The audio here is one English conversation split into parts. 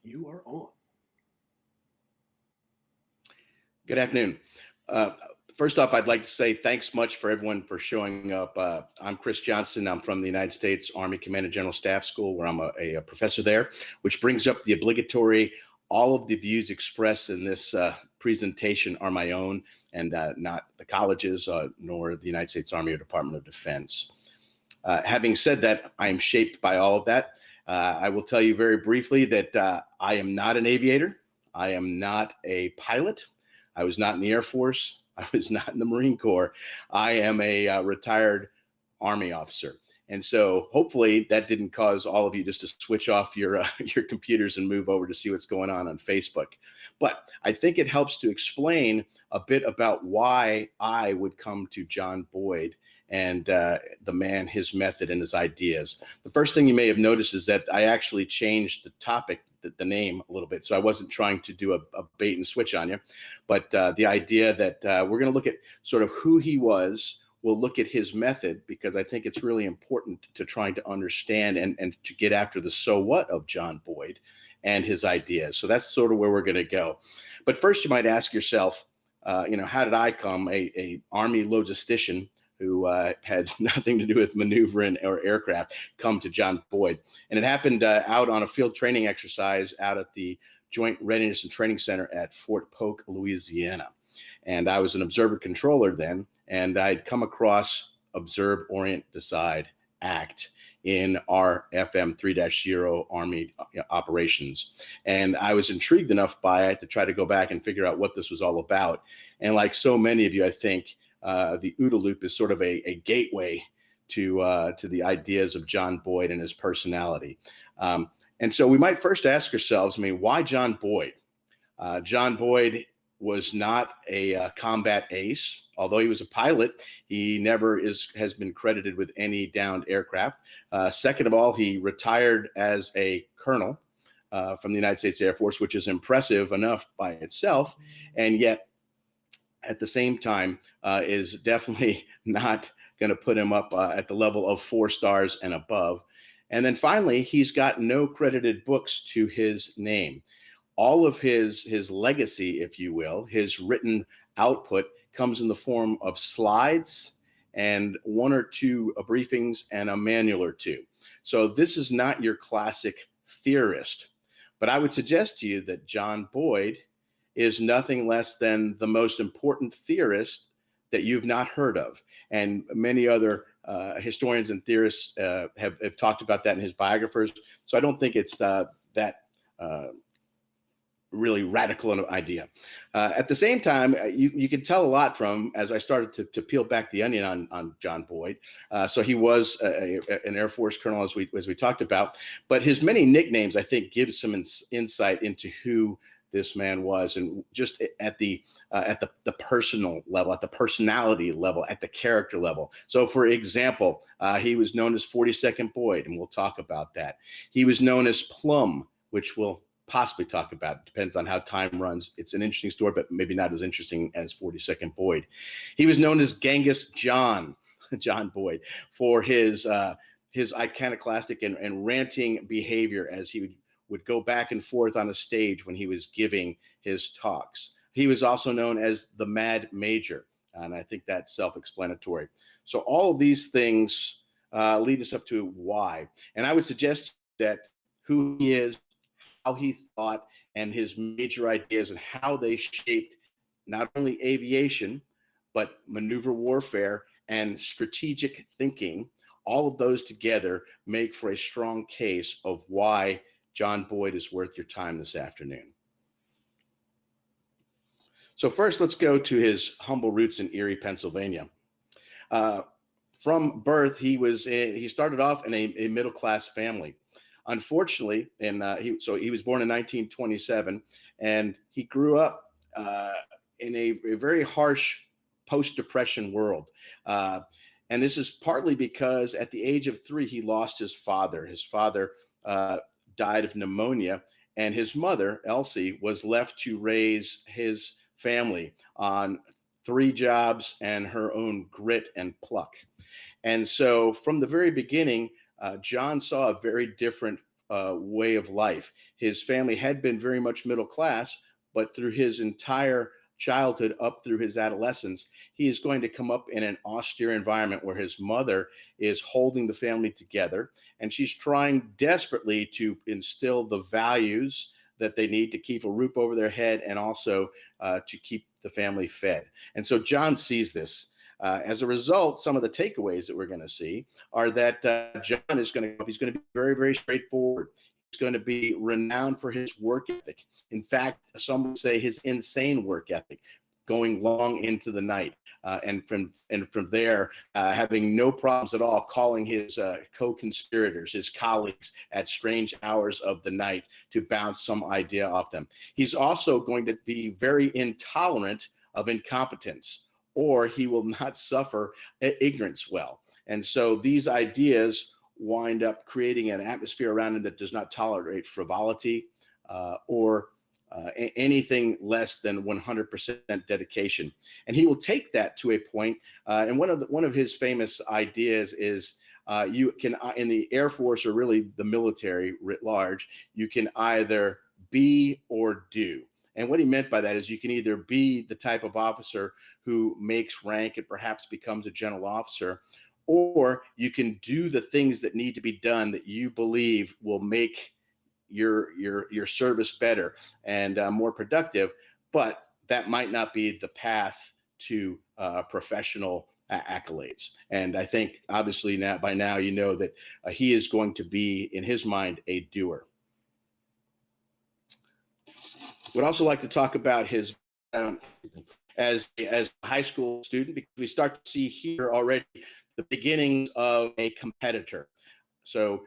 You are on. Good afternoon. First off, I'd like to say thanks much for everyone for showing up. I'm Chris Johnson. I'm from the United States Army Command and General Staff School, where I'm a professor there, which brings up the obligatory, all of the views expressed in this presentation are my own and not the college's nor the United States Army or Department of Defense. Having said that, I am shaped by all of that. I will tell you very briefly that I am not an aviator. I am not a pilot. I was not in the Air Force. I was not in the Marine Corps. I am a retired Army officer. And so hopefully that didn't cause all of you just to switch off your computers and move over to see what's going on Facebook. But I think it helps to explain a bit about why I would come to John Boyd and the man, his method, and his ideas. The first thing you may have noticed is that I actually changed the topic, the name a little bit. So I wasn't trying to do a bait and switch on you, but the idea that we're going to look at sort of who he was. We'll look at his method, because I think it's really important to trying to understand and to get after the so what of John Boyd and his ideas. So that's sort of where we're going to go. But first, you might ask yourself, how did I come, a Army logistician who had nothing to do with maneuvering or aircraft, come to John Boyd? And it happened out on a field training exercise out at the Joint Readiness and Training Center at Fort Polk, Louisiana. And I was an observer controller then, and I'd come across Observe, Orient, Decide, Act in our FM 3-0 Army operations. And I was intrigued enough by it to try to go back and figure out what this was all about. And like so many of you, I think the OODA Loop is sort of a gateway to the ideas of John Boyd and his personality. And so we might first ask ourselves, why John Boyd? John Boyd was not a combat ace. Although he was a pilot, he never has been credited with any downed aircraft. Second of all, he retired as a colonel from the United States Air Force, which is impressive enough by itself, and yet at the same time is definitely not going to put him up at the level of 4 stars and above. And then finally, he's got no credited books to his name. All of his legacy, if you will, his written output comes in the form of slides and 1 or 2 briefings and a manual or 2. So this is not your classic theorist. But I would suggest to you that John Boyd is nothing less than the most important theorist that you've not heard of. And many other historians and theorists have talked about that in his biographers. So I don't think it's that really radical an idea. At the same time, you could tell a lot from, as I started to peel back the onion on John Boyd. So he was an Air Force colonel, as we talked about, but his many nicknames, I think, give some insight into who this man was, and just at the personal level, at the personality level, at the character level. So, for example, he was known as 42nd Boyd, and we'll talk about that. He was known as Plum, which we'll possibly talk about. It depends on how time runs. It's an interesting story, but maybe not as interesting as 42nd Boyd. He was known as Genghis John Boyd, for his iconoclastic and ranting behavior as he would go back and forth on a stage when he was giving his talks. He was also known as the Mad Major, and I think that's self-explanatory. So all of these things lead us up to why. And I would suggest that who he is, how he thought, and his major ideas, and how they shaped not only aviation, but maneuver warfare and strategic thinking, all of those together make for a strong case of why John Boyd is worth your time this afternoon. So first, let's go to his humble roots in Erie, Pennsylvania. From birth, he started off in a middle-class family. Unfortunately, he was born in 1927, and he grew up in a very harsh post-Depression world. And this is partly because at the age of 3, he lost his father. His father died of pneumonia, and his mother, Elsie, was left to raise his family on 3 jobs and her own grit and pluck. And so from the very beginning, John saw a very different way of life. His family had been very much middle class, but through his entire childhood up through his adolescence, he is going to come up in an austere environment where his mother is holding the family together, and she's trying desperately to instill the values that they need to keep a roof over their head and also to keep the family fed. And so John sees this. As a result, some of the takeaways that we're going to see are that John is he's going to be very, very straightforward. He's going to be renowned for his work ethic. In fact, some would say his insane work ethic, going long into the night, and from there, having no problems at all calling his co-conspirators, his colleagues, at strange hours of the night to bounce some idea off them. He's also going to be very intolerant of incompetence, or he will not suffer ignorance well. And so these ideas wind up creating an atmosphere around him that does not tolerate frivolity or anything less than 100% dedication. And he will take that to a point. And one of his famous ideas is you can, in the Air Force, or really the military writ large, you can either be or do. And what he meant by that is you can either be the type of officer who makes rank and perhaps becomes a general officer, or you can do the things that need to be done that you believe will make your service better and more productive, but that might not be the path to professional accolades. And I think obviously by now you know that he is going to be, in his mind, a doer. Would also like to talk about his as a high school student, because we start to see here already the beginnings of a competitor. So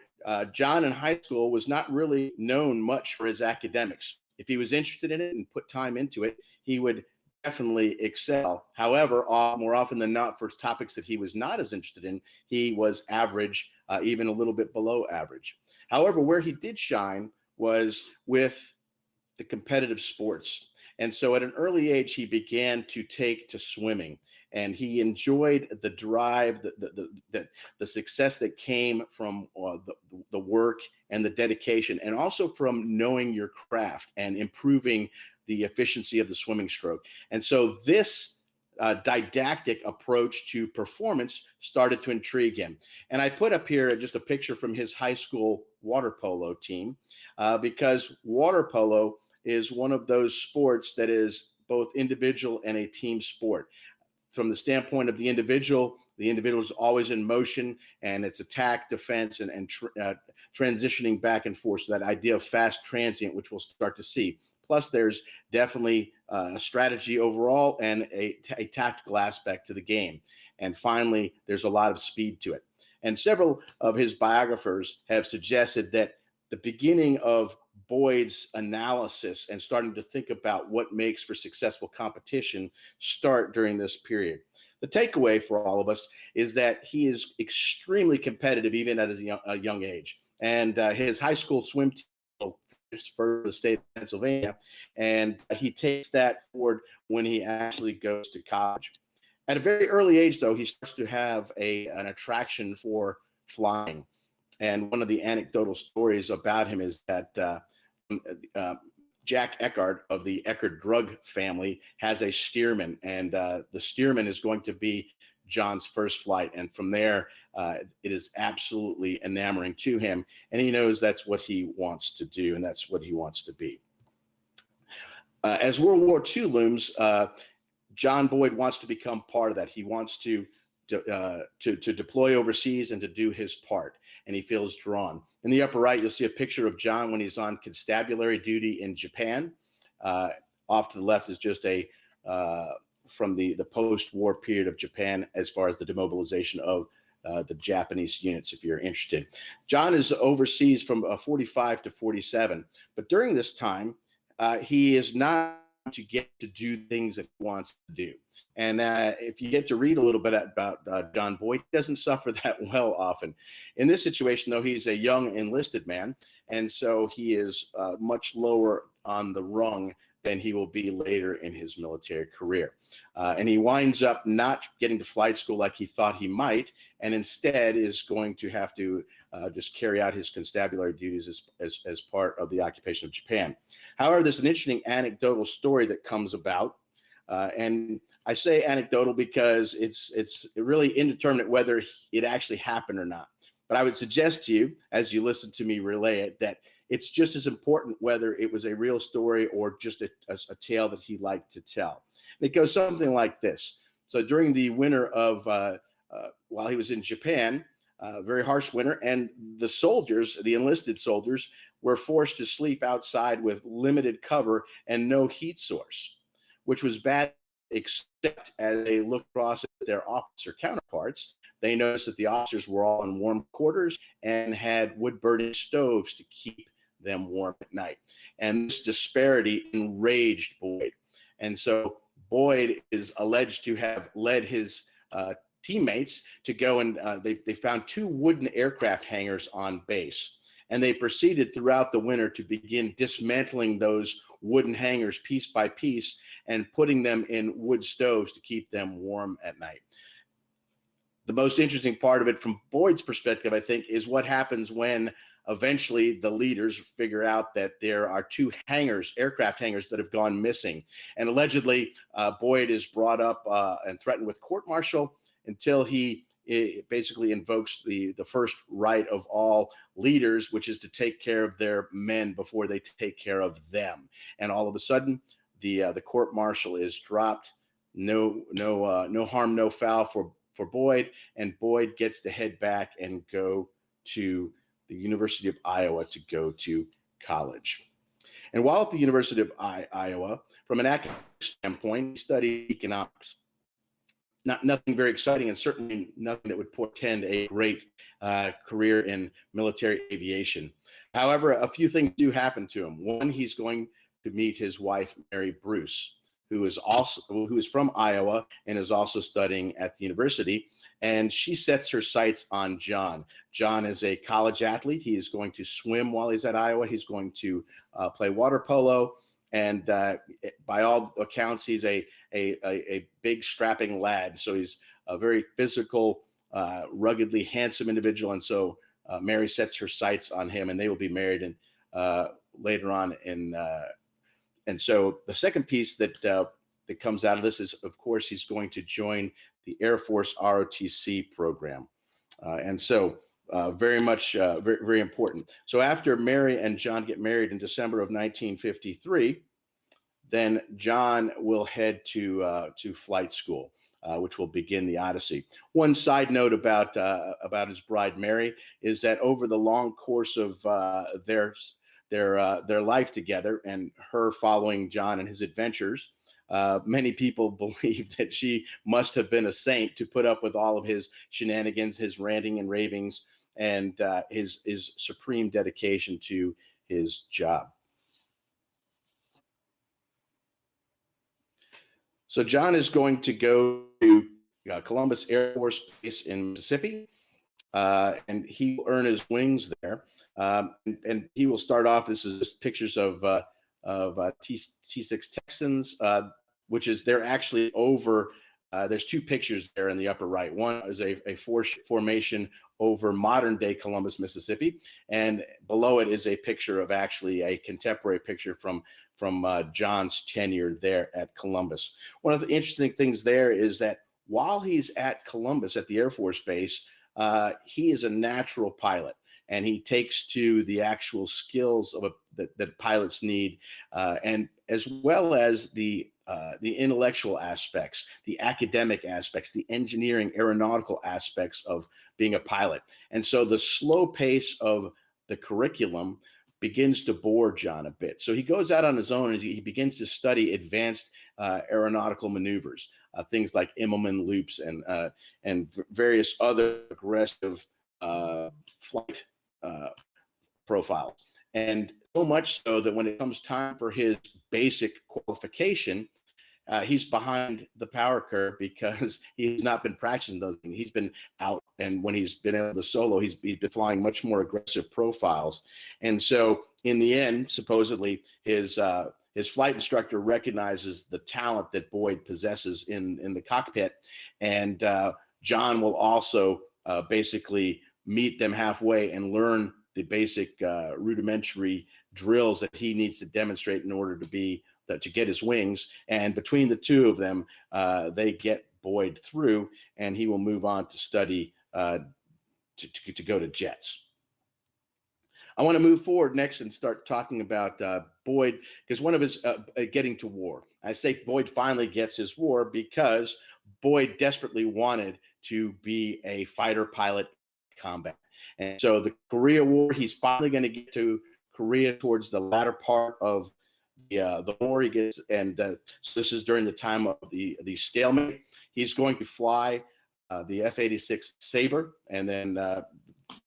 John in high school was not really known much for his academics. If he was interested in it and put time into it, he would definitely excel. However, more often than not, for topics that he was not as interested in, he was average, even a little bit below average. However, where he did shine was with the competitive sports. And so at an early age, he began to take to swimming, and he enjoyed the drive, the success that came from the work and the dedication, and also from knowing your craft and improving the efficiency of the swimming stroke. And so this didactic approach to performance started to intrigue him. And I put up here just a picture from his high school water polo team, because water polo is one of those sports that is both individual and a team sport. From the standpoint of the individual is always in motion, and it's attack, defense, and transitioning back and forth. So that idea of fast transient, which we'll start to see. Plus, there's definitely a strategy overall and a tactical aspect to the game. And finally, there's a lot of speed to it. And several of his biographers have suggested that the beginning of Boyd's analysis and starting to think about what makes for successful competition start during this period. The takeaway for all of us is that he is extremely competitive even at a young age. And his high school swim team for the state of Pennsylvania, and he takes that forward when he actually goes to college. At a very early age, though, he starts to have an attraction for flying. And one of the anecdotal stories about him is that Jack Eckert of the Eckert drug family has a steerman, and the steerman is going to be John's first flight. And from there, it is absolutely enamoring to him. And he knows that's what he wants to do, and that's what he wants to be. As World War II looms, John Boyd wants to become part of that. He wants to deploy overseas and to do his part, and he feels drawn. In the upper right, you'll see a picture of John when he's on constabulary duty in Japan. Off to the left is just from the post-war period of Japan, as far as the demobilization of the Japanese units, if you're interested. John is overseas from 45 to 47, but during this time, he is not to get to do things that he wants to do. And if you get to read a little bit about John Boyd, he doesn't suffer that well often. In this situation, though, he's a young enlisted man, and so he is much lower on the rung than he will be later in his military career. And he winds up not getting to flight school like he thought he might, and instead is going to have to just carry out his constabulary duties as part of the occupation of Japan. However, there's an interesting anecdotal story that comes about. And I say anecdotal because it's really indeterminate whether it actually happened or not. But I would suggest to you, as you listen to me relay it, that it's just as important whether it was a real story or just a tale that he liked to tell. And it goes something like this. So during the winter of, while he was in Japan, very harsh winter, and the soldiers, the enlisted soldiers, were forced to sleep outside with limited cover and no heat source, which was bad, except as they looked across at their officer counterparts, they noticed that the officers were all in warm quarters and had wood-burning stoves to keep them warm at night. And this disparity enraged Boyd. And so Boyd is alleged to have led his teammates to go and they found 2 wooden aircraft hangars on base. And they proceeded throughout the winter to begin dismantling those wooden hangars piece by piece and putting them in wood stoves to keep them warm at night. The most interesting part of it from Boyd's perspective, I think, is what happens when eventually the leaders figure out that there are 2 hangars, aircraft hangars, that have gone missing. And allegedly, Boyd is brought up and threatened with court-martial until he basically invokes the first right of all leaders, which is to take care of their men before they take care of them. And all of a sudden, the court-martial is dropped. No harm, no foul for Boyd, and Boyd gets to head back and go to the University of Iowa to go to college. And while at the University of Iowa, from an academic standpoint, he studied economics. Nothing very exciting, and certainly nothing that would portend a great career in military aviation. However, a few things do happen to him. One, he's going to meet his wife, Mary Bruce, who is from Iowa and is also studying at the university. And she sets her sights on John. John is a college athlete. He is going to swim while he's at Iowa. He's going to play water polo. And by all accounts, he's a big, strapping lad. So he's a very physical, ruggedly handsome individual. And so Mary sets her sights on him, and they will be married and later on in and so the second piece that comes out of this is, of course, he's going to join the Air Force ROTC program. And so very much, very, very important. So after Mary and John get married in December of 1953, then John will head to flight school, which will begin the Odyssey. One side note about his bride, Mary, is that over the long course of their life together and her following John and his adventures, many people believe that she must have been a saint to put up with all of his shenanigans, his ranting and ravings, and his supreme dedication to his job. So John is going to go to Columbus Air Force Base in Mississippi. And he will earn his wings there. And he will start off, this is just pictures of T6 Texans, which is, they're actually over, there's 2 pictures there in the upper right. One is a formation over modern day Columbus, Mississippi. And below it is a picture of actually a contemporary picture from John's tenure there at Columbus. One of the interesting things there is that while he's at Columbus at the Air Force Base, he is a natural pilot, and he takes to the actual skills of that pilots need, and as well as the intellectual aspects, the academic aspects, the engineering, aeronautical aspects of being a pilot. And so the slow pace of the curriculum begins to bore John a bit. So he goes out on his own and he begins to study advanced aeronautical maneuvers, things like Immelman loops and various other aggressive flight profiles. And so much so that when it comes time for his basic qualification, he's behind the power curve because he's not been practicing those things. He's been out, and when he's been able to solo, he's been flying much more aggressive profiles. And so in the end, supposedly his his flight instructor recognizes the talent that Boyd possesses in the cockpit, and John will also basically meet them halfway and learn the basic rudimentary drills that he needs to demonstrate in order to get his wings. And between the two of them, they get Boyd through, and he will move on to study to go to jets. I want to move forward next and start talking about Boyd, because one of his getting to war. I say Boyd finally gets his war because Boyd desperately wanted to be a fighter pilot in combat. And so the Korea War, he's finally going to get to Korea towards the latter part of the war. He gets, and so this is during the time of the stalemate. He's going to fly the F-86 Sabre, and then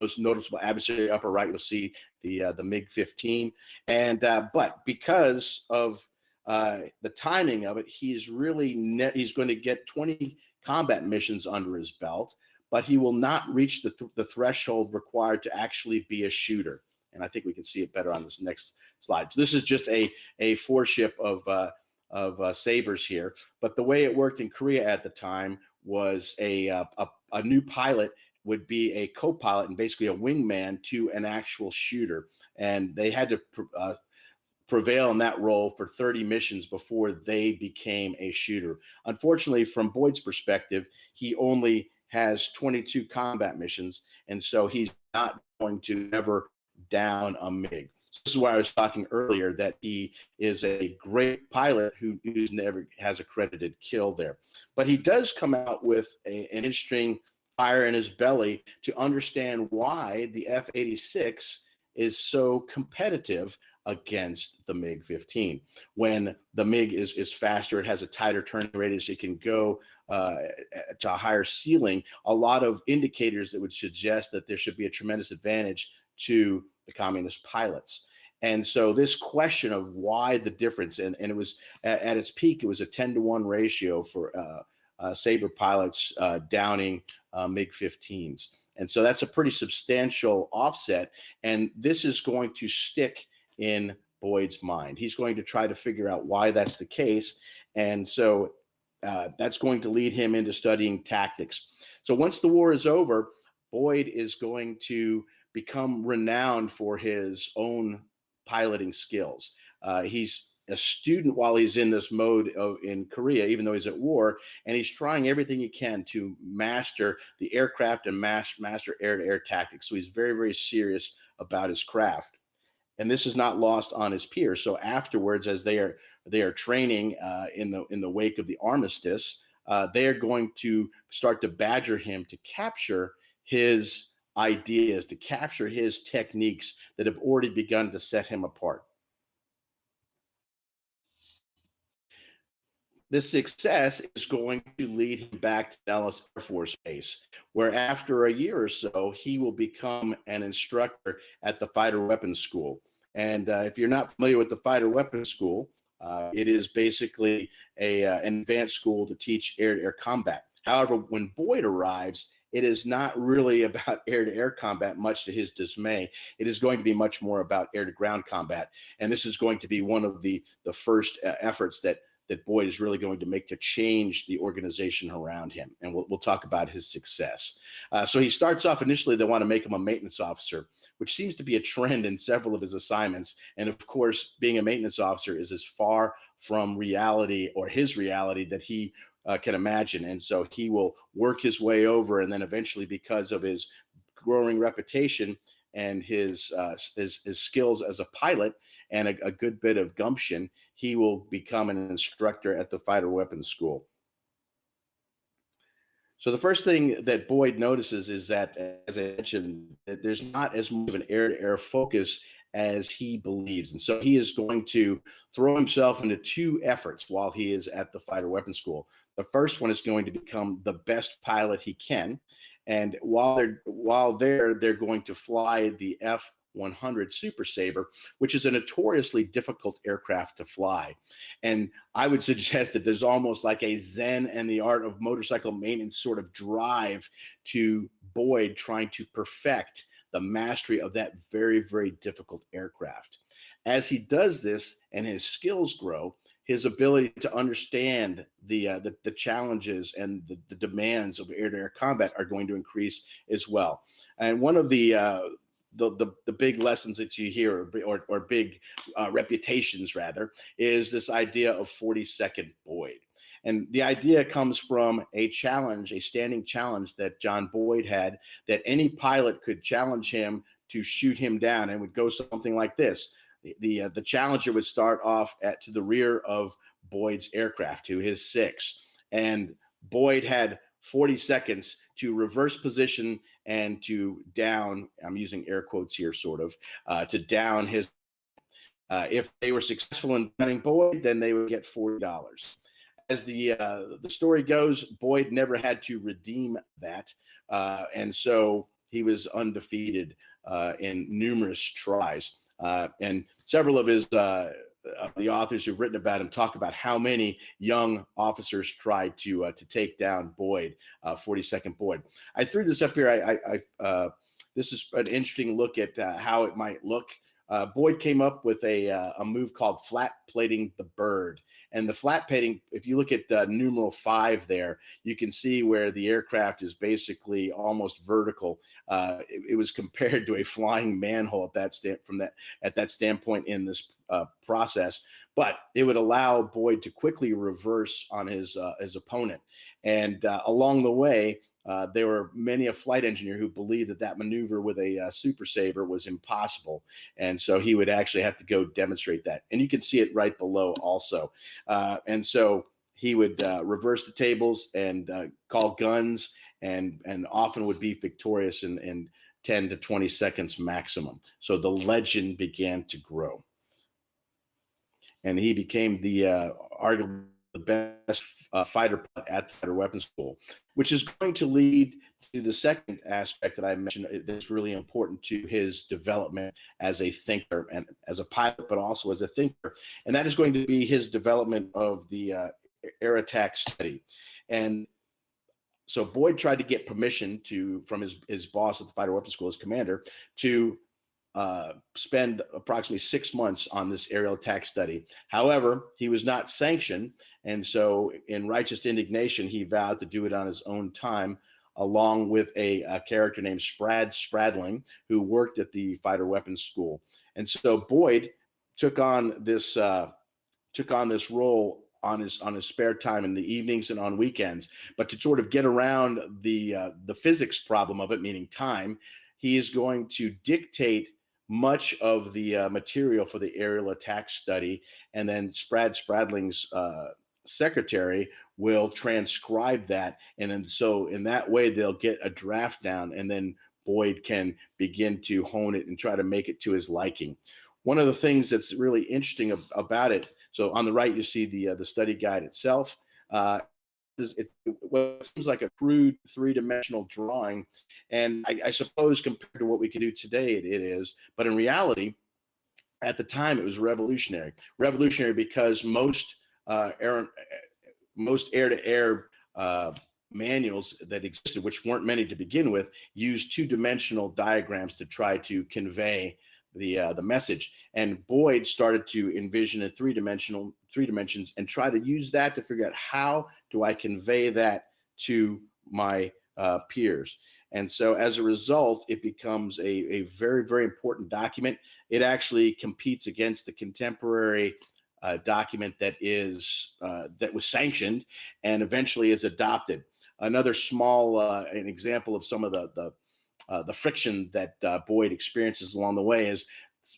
most noticeable adversary upper right, you'll see the MiG-15. And but because of the timing of it, he's going to get 20 combat missions under his belt, but he will not reach the threshold required to actually be a shooter. And I think we can see it better on this next slide. So this is just a 4-ship of Sabres here. But the way it worked in Korea at the time was a new pilot would be a co-pilot and basically a wingman to an actual shooter. And they had to prevail in that role for 30 missions before they became a shooter. Unfortunately, from Boyd's perspective, he only has 22 combat missions, and so he's not going to ever down a MiG. So this is why I was talking earlier that he is a great pilot who's never has a credited kill there. But he does come out with an interesting fire in his belly to understand why the F-86 is so competitive against the MiG-15. When the MiG is faster, it has a tighter turning radius, it can go to a higher ceiling, a lot of indicators that would suggest that there should be a tremendous advantage to the communist pilots. And so this question of why the difference, and it was at its peak, it was a 10-to-1 ratio for Sabre pilots downing MiG-15s. And so that's a pretty substantial offset. And this is going to stick in Boyd's mind. He's going to try to figure out why that's the case. And so that's going to lead him into studying tactics. So once the war is over, Boyd is going to become renowned for his own piloting skills. He's a student while he's in this mode in Korea, even though he's at war, and he's trying everything he can to master the aircraft and master air-to-air tactics. So he's very, very serious about his craft. And this is not lost on his peers. So afterwards, as they are training in the wake of the armistice, they are going to start to badger him to capture his ideas, to capture his techniques that have already begun to set him apart. This success is going to lead him back to Nellis Air Force Base, where after a year or so, he will become an instructor at the Fighter Weapons School. And if you're not familiar with the Fighter Weapons School, it is basically an advanced school to teach air-to-air combat. However, when Boyd arrives, it is not really about air-to-air combat, much to his dismay. It is going to be much more about air-to-ground combat. And this is going to be one of the first efforts that Boyd is really going to make to change the organization around him. And we'll talk about his success. So he starts off initially, they want to make him a maintenance officer, which seems to be a trend in several of his assignments. And of course, being a maintenance officer is as far from reality or his reality that he can imagine. And so he will work his way over, and then eventually, because of his growing reputation and his skills as a pilot and a good bit of gumption, he will become an instructor at the Fighter Weapons School. So the first thing that Boyd notices is that, as I mentioned, that there's not as much of an air-to-air focus as he believes. And so he is going to throw himself into two efforts while he is at the Fighter Weapons School. The first one is going to become the best pilot he can. And while they're going to fly the F-100 Super Sabre, which is a notoriously difficult aircraft to fly. And I would suggest that there's almost like a Zen and the art of motorcycle maintenance sort of drive to Boyd trying to perfect the mastery of that very, very difficult aircraft. As he does this and his skills grow, his ability to understand the challenges and the demands of air-to-air combat are going to increase as well. And one of the big lessons that you hear, or big reputations rather, is this idea of 42nd Boyd. And the idea comes from a challenge, a standing challenge that John Boyd had, that any pilot could challenge him to shoot him down, and would go something like this. The Challenger would start off to the rear of Boyd's aircraft, to his 6, and Boyd had 40 seconds to reverse position and to down, I'm using air quotes here, sort of, to down his. If they were successful in downing Boyd, then they would get $40. As the story goes, Boyd never had to redeem that, and so he was undefeated in numerous tries. And several of the authors who've written about him talk about how many young officers tried to take down Boyd, 42nd Boyd. I threw this up here. This is an interesting look at how it might look. Boyd came up with a move called flat plating the bird. And the flat plating, if you look at numeral 5 there, you can see where the aircraft is basically almost vertical. It was compared to a flying manhole at that standpoint in this process, but it would allow Boyd to quickly reverse on his opponent. And along the way, there were many a flight engineer who believed that maneuver with a Super Sabre was impossible. And so he would actually have to go demonstrate that. And you can see it right below also. And so he would reverse the tables and call guns, and often would be victorious in 10 to 20 seconds maximum. So the legend began to grow. And he became arguably the best fighter at the Fighter Weapons School, which is going to lead to the second aspect that I mentioned that's really important to his development as a thinker and as a pilot, but also as a thinker. And that is going to be his development of the air attack study. And so Boyd tried to get permission from his boss at the Fighter Weapons School, his commander, to spend approximately 6 months on this aerial attack study. However, he was not sanctioned, and so in righteous indignation, he vowed to do it on his own time, along with a character named Spradling, who worked at the Fighter Weapons School. And so Boyd took on this role on his spare time in the evenings and on weekends. But to sort of get around the physics problem of it, meaning time, he is going to dictate much of the material for the aerial attack study, and then Spradling's secretary will transcribe that, and then so in that way they'll get a draft down, and then Boyd can begin to hone it and try to make it to his liking. One of the things that's really interesting about it, so on the right you see the study guide itself. What seems like a crude three-dimensional drawing, and I suppose compared to what we can do today, it is. But in reality, at the time, it was revolutionary. Revolutionary because most air-to-air manuals that existed, which weren't many to begin with, used two-dimensional diagrams to try to convey the message. And Boyd started to envision a three dimensions and try to use that to figure out how do I convey that to my peers. And so as a result, it becomes a very, very important document. It actually competes against the contemporary document that was sanctioned and eventually is adopted. Another small an example of some of the friction that Boyd experiences along the way is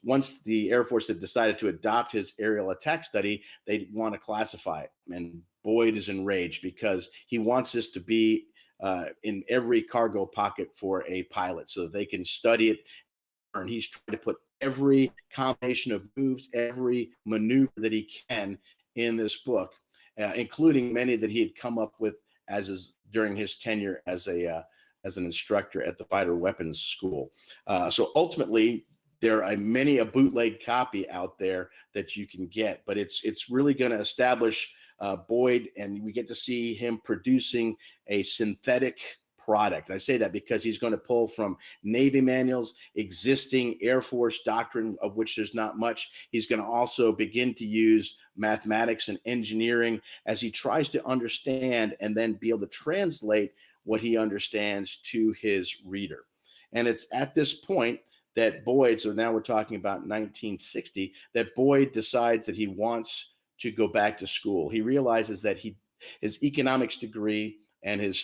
once the Air Force had decided to adopt his aerial attack study, they want to classify it. And Boyd is enraged because he wants this to be in every cargo pocket for a pilot so that they can study it. And he's trying to put every combination of moves, every maneuver that he can in this book, including many that he had come up with during his tenure as an instructor at the Fighter Weapons School. So ultimately, there are many a bootleg copy out there that you can get, but it's really going to establish Boyd, and we get to see him producing a synthetic product. And I say that because he's going to pull from Navy manuals, existing Air Force doctrine, of which there's not much. He's going to also begin to use mathematics and engineering as he tries to understand and then be able to translate what he understands to his reader. And it's at this point that Boyd, so now we're talking about 1960, that Boyd decides that he wants to go back to school. He realizes that his economics degree and his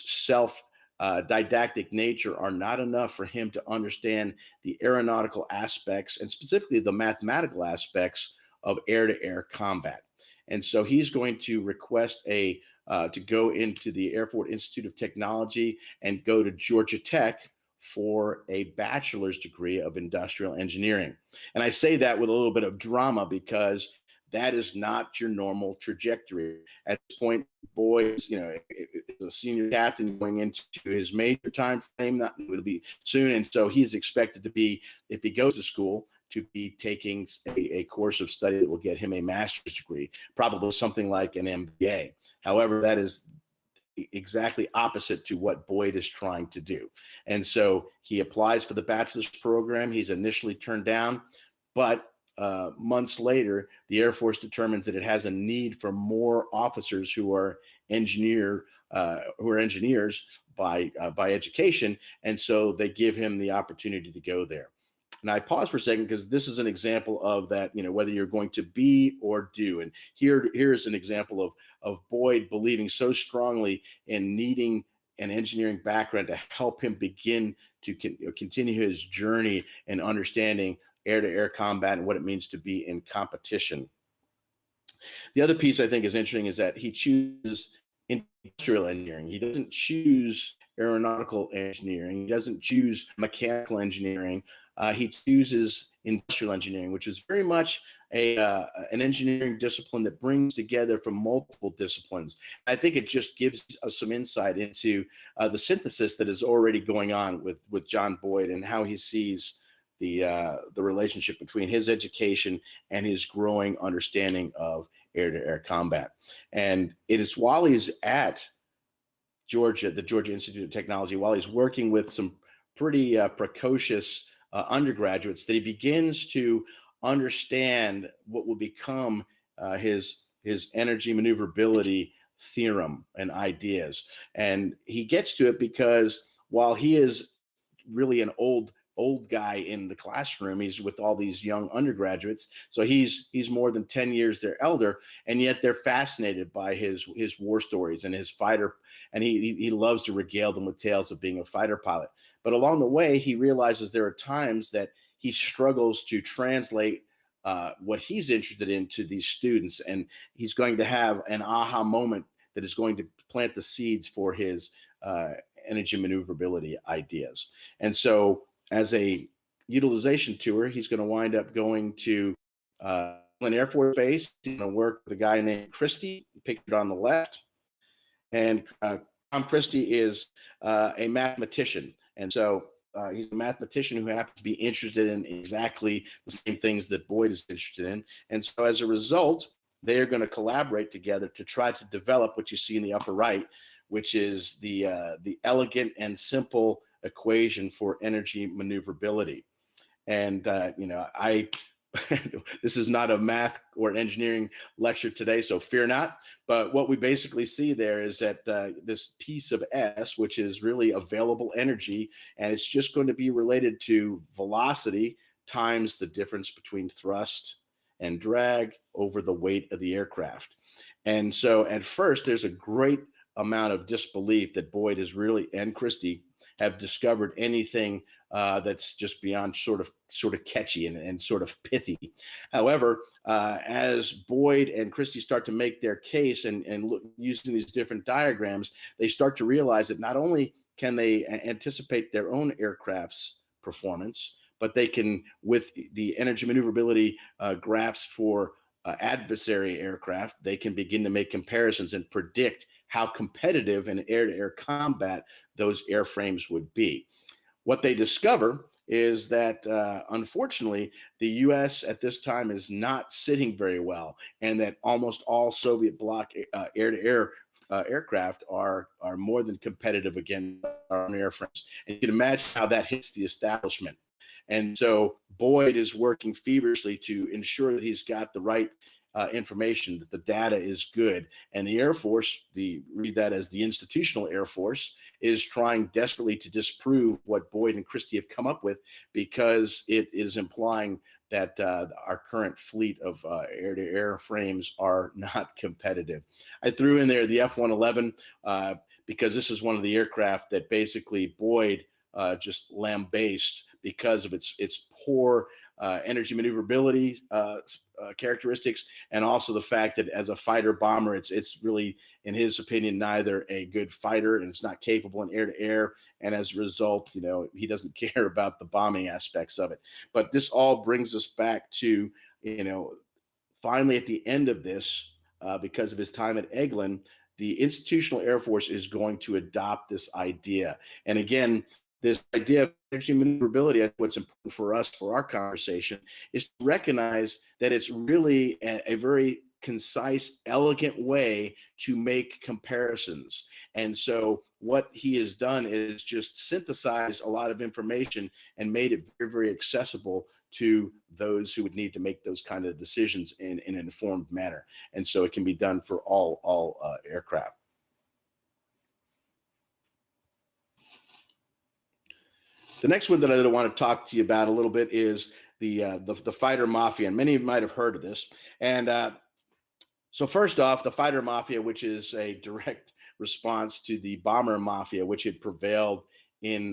didactic nature are not enough for him to understand the aeronautical aspects and specifically the mathematical aspects of air-to-air combat. And so he's going to request to go into the Fort Institute of Technology and go to Georgia Tech for a bachelor's degree of industrial engineering. And I say that with a little bit of drama because that is not your normal trajectory. At this point, Boyd's, a senior captain going into his major time frame. It'll be soon, and so he's expected to be, if he goes to school, to be taking a course of study that will get him a master's degree, probably something like an MBA. However, that is exactly opposite to what Boyd is trying to do. And so he applies for the bachelor's program. He's initially turned down, but months later, the Air Force determines that it has a need for more officers who are engineers by education, and so they give him the opportunity to go there. And I pause for a second because this is an example of that, whether you're going to be or do. And here's an example of Boyd believing so strongly in needing an engineering background to help him begin to continue his journey in understanding air-to-air combat and what it means to be in competition. The other piece I think is interesting is that he chooses industrial engineering. He doesn't choose aeronautical engineering. He doesn't choose mechanical engineering. He chooses industrial engineering, which is very much an engineering discipline that brings together from multiple disciplines. I think it just gives us some insight into the synthesis that is already going on with John Boyd and how he sees the relationship between his education and his growing understanding of air-to-air combat. And it is while he's at the Georgia Institute of Technology, while he's working with some pretty precocious undergraduates, that he begins to understand what will become his energy maneuverability theorem and ideas. And he gets to it because while he is really an old guy in the classroom, he's with all these young undergraduates, so he's more than 10 years their elder, and yet they're fascinated by his war stories and his fighter, and he loves to regale them with tales of being a fighter pilot. But along the way, he realizes there are times that he struggles to translate what he's interested in to these students, and he's going to have an aha moment that is going to plant the seeds for his energy maneuverability ideas. And so as a utilization tour, he's going to wind up going to Air Force Base. He's going to work with a guy named Christie, pictured on the left. And Tom Christie is a mathematician. And so he's a mathematician who happens to be interested in exactly the same things that Boyd is interested in. And so as a result, they are going to collaborate together to try to develop what you see in the upper right, which is the elegant and simple equation for energy maneuverability. And this is not a math or engineering lecture today, so fear not. But what we basically see there is that this piece of S, which is really available energy, and it's just going to be related to velocity times the difference between thrust and drag over the weight of the aircraft. And so at first, there's a great amount of disbelief that Boyd is really, and Christie, have discovered anything that's just beyond sort of catchy and sort of pithy. However, as Boyd and Christie start to make their case and look, using these different diagrams, they start to realize that not only can they anticipate their own aircraft's performance, but they can, with the energy maneuverability graphs for adversary aircraft, they can begin to make comparisons and predict how competitive in air-to-air combat those airframes would be. What they discover is that, unfortunately, the U.S. at this time is not sitting very well, and that almost all Soviet bloc air-to-air aircraft are more than competitive against our own airframes. And you can imagine how that hits the establishment. And so Boyd is working feverishly to ensure that he's got the right information, that the data is good. And the Air Force, read that as the institutional Air Force, is trying desperately to disprove what Boyd and Christie have come up with, because it is implying that our current fleet of air-to-air frames are not competitive. I threw in there the F-111 because this is one of the aircraft that basically Boyd just lambasted because of its poor energy maneuverability characteristics, and also the fact that as a fighter bomber, it's really, in his opinion, neither a good fighter, and it's not capable in air to air, and as a result, he doesn't care about the bombing aspects of it. But this all brings us back to, finally at the end of this, because of his time at Eglin, the institutional Air Force is going to adopt this idea. And again, this idea of energy maneuverability, what's important for us for our conversation, is to recognize that it's really a very concise, elegant way to make comparisons. And so what he has done is just synthesize a lot of information and made it very, very accessible to those who would need to make those kind of decisions in an informed manner. And so it can be done for all aircraft. The next one that I want to talk to you about a little bit is the fighter mafia, and many of you might have heard of this. And so first off, the fighter mafia, which is a direct response to the bomber mafia, which had prevailed in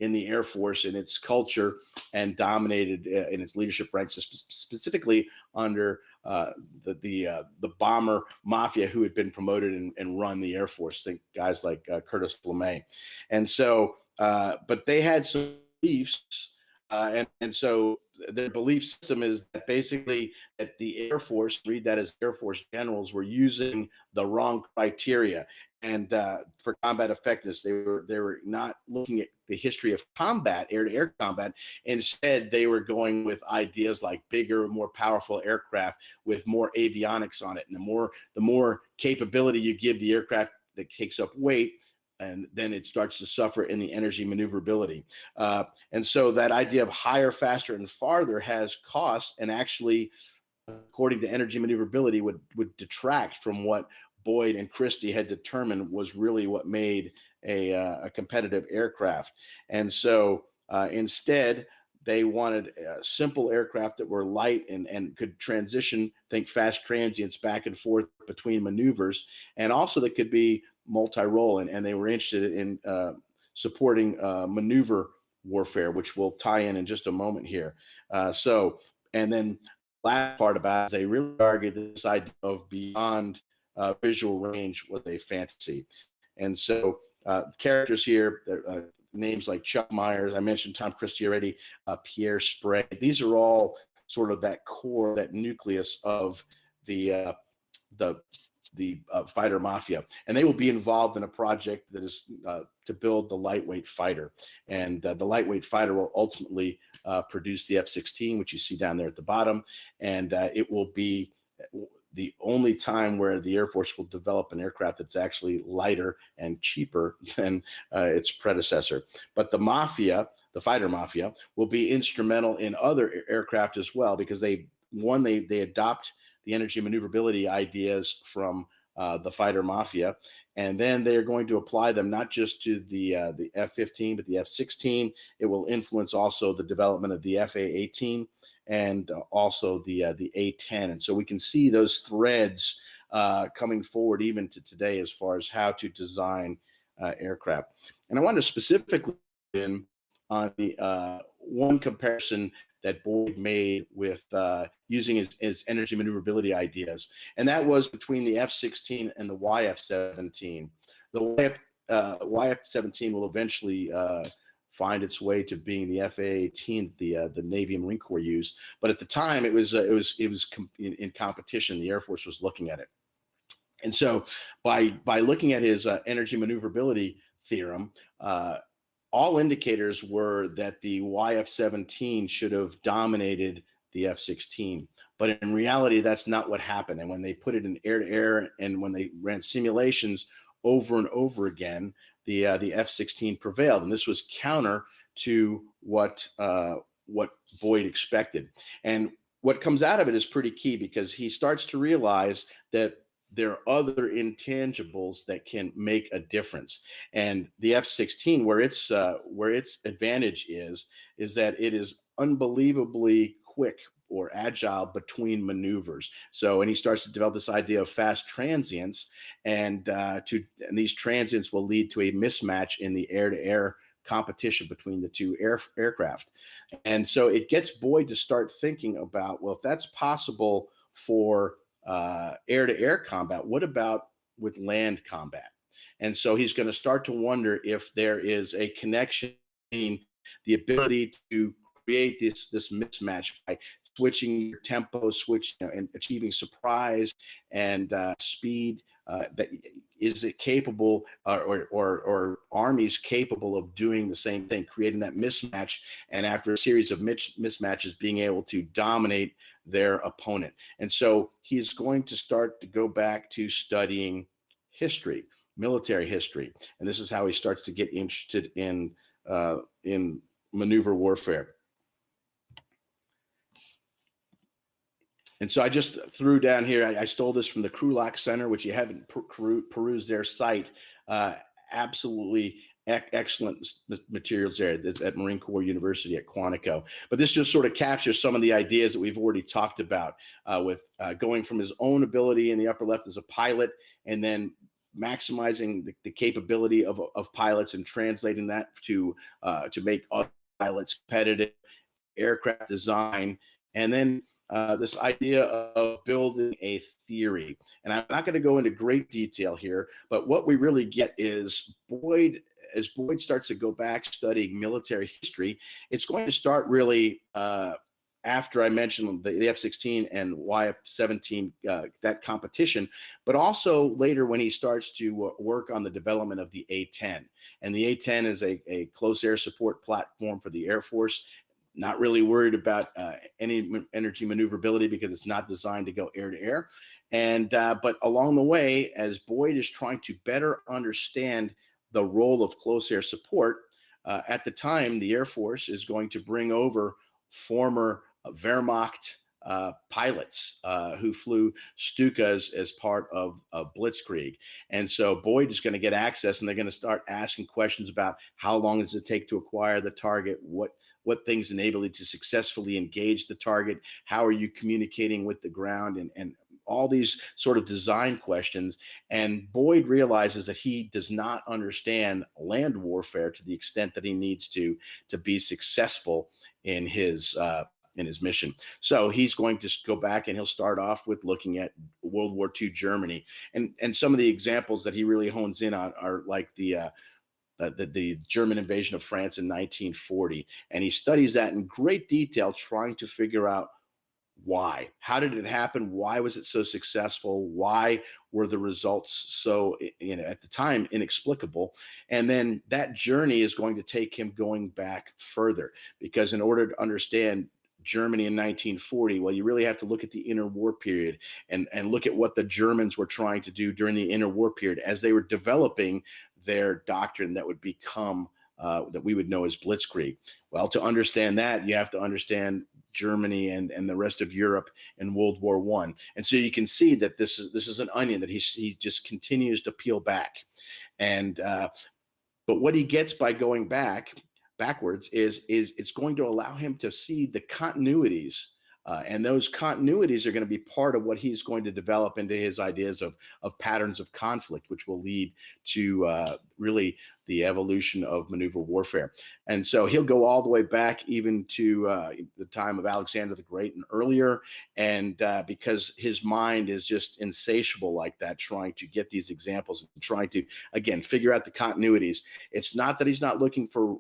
the Air Force in its culture and dominated in its leadership ranks, specifically under the bomber mafia who had been promoted and run the Air Force. Think guys like Curtis LeMay. And so, but they had some beliefs, and so their belief system is that basically that the Air Force, read that as Air Force generals, were using the wrong criteria. And for combat effectiveness, they were not looking at the history of combat, air-to-air combat. Instead, they were going with ideas like bigger, more powerful aircraft with more avionics on it. And the more capability you give the aircraft that takes up weight, and then it starts to suffer in the energy maneuverability. And so that idea of higher, faster, and farther has cost, and actually, according to energy maneuverability, would detract from what Boyd and Christie had determined was really what made a competitive aircraft. And so instead, they wanted simple aircraft that were light and could transition, think fast transients back and forth between maneuvers, and also that could be multi-role, and they were interested in supporting maneuver warfare, which we'll tie in just a moment here. And then last part about it is they really argued that this idea of beyond visual range was a fantasy. And so characters here, names like Chuck Myers, I mentioned Tom Christie already, Pierre Sprague, these are all sort of that core, that nucleus of the fighter mafia, and they will be involved in a project that is to build the lightweight fighter. And the lightweight fighter will ultimately produce the F-16, which you see down there at the bottom, and it will be the only time where the Air Force will develop an aircraft that's actually lighter and cheaper than its predecessor. But the mafia, the fighter mafia, will be instrumental in other aircraft as well, because they adopt the energy maneuverability ideas from the fighter mafia, and then they're going to apply them not just to the F-15, but the F-16. It will influence also the development of the F/A-18 and also the A-10. And so we can see those threads coming forward even to today as far as how to design aircraft. And I want to specifically in on the one comparison that Boyd made with using his energy maneuverability ideas, and that was between the F-16 and the YF-17. The YF-17 will eventually find its way to being the F/A-18 the Navy and Marine Corps used, but at the time it was in competition. The Air Force was looking at it, and so by looking at his energy maneuverability theorem, all indicators were that the YF-17 should have dominated the F-16. But in reality, that's not what happened. And when they put it in air-to-air and when they ran simulations over and over again, the F-16 prevailed. And this was counter to what Boyd expected. And what comes out of it is pretty key, because he starts to realize that there are other intangibles that can make a difference. And the F-16, where its advantage is that it is unbelievably quick or agile between maneuvers. So, and he starts to develop this idea of fast transients, and these transients will lead to a mismatch in the air-to-air competition between the two aircraft. And so it gets Boyd to start thinking about, well, if that's possible for air-to-air combat, what about with land combat? And so he's going to start to wonder if there is a connection between the ability to create this mismatch by switching your tempo, and achieving surprise and speed. That is it capable, or armies capable of doing the same thing, creating that mismatch, and after a series of mismatches, being able to dominate their opponent. And so he's going to start to go back to studying history, military history, and this is how he starts to get interested in maneuver warfare. And so I just threw down here, I stole this from the Krulak Center, which you haven't perused their site. Absolutely excellent materials there. That's at Marine Corps University at Quantico. But this just sort of captures some of the ideas that we've already talked about, with going from his own ability in the upper left as a pilot, and then maximizing the capability of pilots and translating that to make other pilots competitive, aircraft design, and then this idea of building a theory. And I'm not going to go into great detail here, but what we really get is as Boyd starts to go back studying military history, it's going to start really after I mentioned the F-16 and YF-17, that competition, but also later when he starts to work on the development of the A-10. And the A-10 is a close air support platform for the Air Force. Not really worried about any energy maneuverability, because it's not designed to go air to air. And but along the way, as Boyd is trying to better understand the role of close air support, at the time, the Air Force is going to bring over former Wehrmacht pilots who flew Stukas as part of Blitzkrieg. And so Boyd is going to get access, and they're going to start asking questions about how long does it take to acquire the target, what things enable you to successfully engage the target, how are you communicating with the ground, and all these sort of design questions. And Boyd realizes that he does not understand land warfare to the extent that he needs to be successful in his mission. So he's going to go back, and he'll start off with looking at World War II Germany. And some of the examples that he really hones in on are like the German invasion of France in 1940. And he studies that in great detail, trying to figure out why. How did it happen? Why was it so successful? Why were the results so, at the time, inexplicable? And then that journey is going to take him going back further, because in order to understand Germany in 1940, well, you really have to look at the interwar period and look at what the Germans were trying to do during the interwar period as they were developing their doctrine that would become that we would know as Blitzkrieg. Well, to understand that, you have to understand Germany and the rest of Europe in World War I. And so you can see that this is an onion that he just continues to peel back. And but what he gets by going backwards is it's going to allow him to see the continuities. And those continuities are going to be part of what he's going to develop into his ideas of patterns of conflict, which will lead to really the evolution of maneuver warfare. And so he'll go all the way back even to the time of Alexander the Great and earlier. And because his mind is just insatiable like that, trying to get these examples and trying to, again, figure out the continuities. It's not that he's not looking for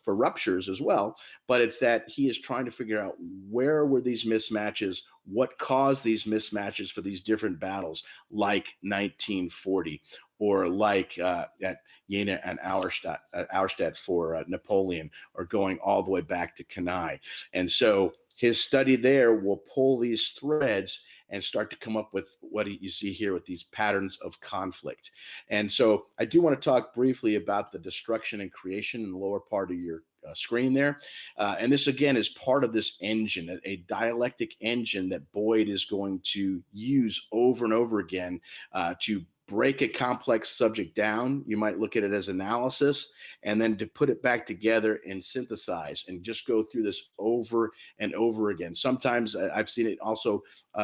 ruptures as well, but it's that he is trying to figure out where were these mismatches, what caused these mismatches for these different battles, like 1940, or like at Jena and Auerstedt for Napoleon, or going all the way back to Cannae. And so his study there will pull these threads and start to come up with what you see here with these patterns of conflict. And so I do want to talk briefly about the destruction and creation in the lower part of your screen there. And this, again, is part of this engine, a dialectic engine that Boyd is going to use over and over again to break a complex subject down. You might look at it as analysis, and then to put it back together and synthesize and just go through this over and over again. Sometimes I've seen it also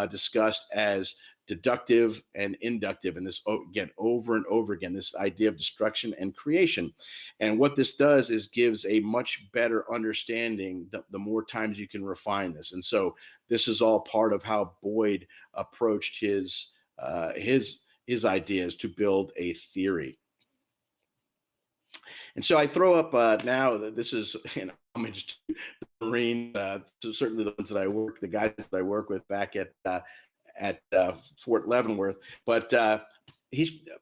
discussed as deductive and inductive, and this, again, over and over again, this idea of destruction and creation. And what this does is gives a much better understanding the more times you can refine this. And so this is all part of how Boyd approached his ideas to build a theory. And so I throw up now that this is an homage to the Marine, to certainly the ones that the guys that I work with back at Fort Leavenworth. But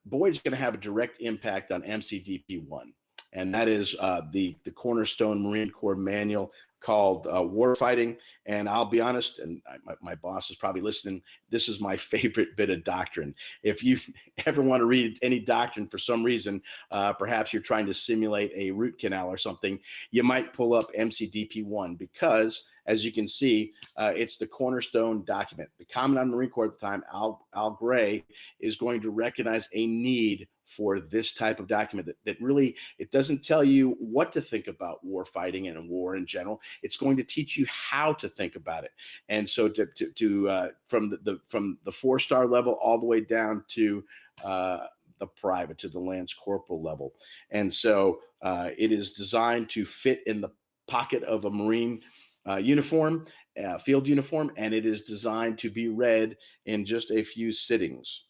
Boyd's going to have a direct impact on MCDP1, and that is the cornerstone Marine Corps manual called Warfighting. And I'll be honest, and my boss is probably listening, this is my favorite bit of doctrine. If you ever want to read any doctrine for some reason, perhaps you're trying to simulate a root canal or something, you might pull up MCDP1, because as you can see, it's the cornerstone document. The Commandant of the Marine Corps at the time, Al Gray, is going to recognize a need for this type of document that really, it doesn't tell you what to think about war fighting and war in general. It's going to teach you how to think about it. And so from the 4-star level all the way down to the private, to the lance corporal level. And so it is designed to fit in the pocket of a Marine uniform, field uniform, and it is designed to be read in just a few sittings.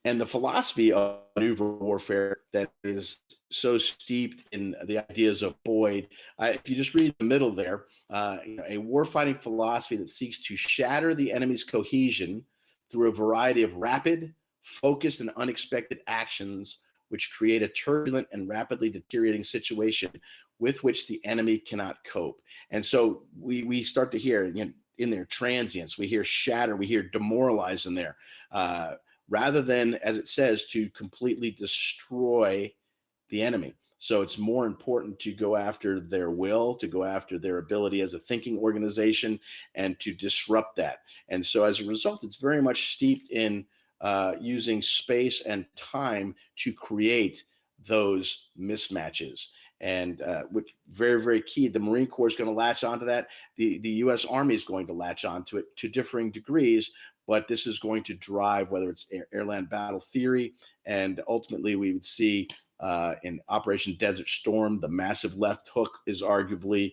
And the philosophy of maneuver warfare that is so steeped in the ideas of Boyd, if you just read the middle there, a warfighting philosophy that seeks to shatter the enemy's cohesion through a variety of rapid, focused, and unexpected actions, which create a turbulent and rapidly deteriorating situation with which the enemy cannot cope. And so we start to hear, in there, transience, we hear shatter, we hear demoralize in there. Rather than, as it says, to completely destroy the enemy. So it's more important to go after their will, to go after their ability as a thinking organization, and to disrupt that. And so as a result, it's very much steeped in using space and time to create those mismatches. And which very, very key. The Marine Corps is going to latch onto that. The U.S. Army is going to latch onto it to differing degrees, but this is going to drive whether it's airland battle theory, and ultimately we would see in Operation Desert Storm, the massive left hook is arguably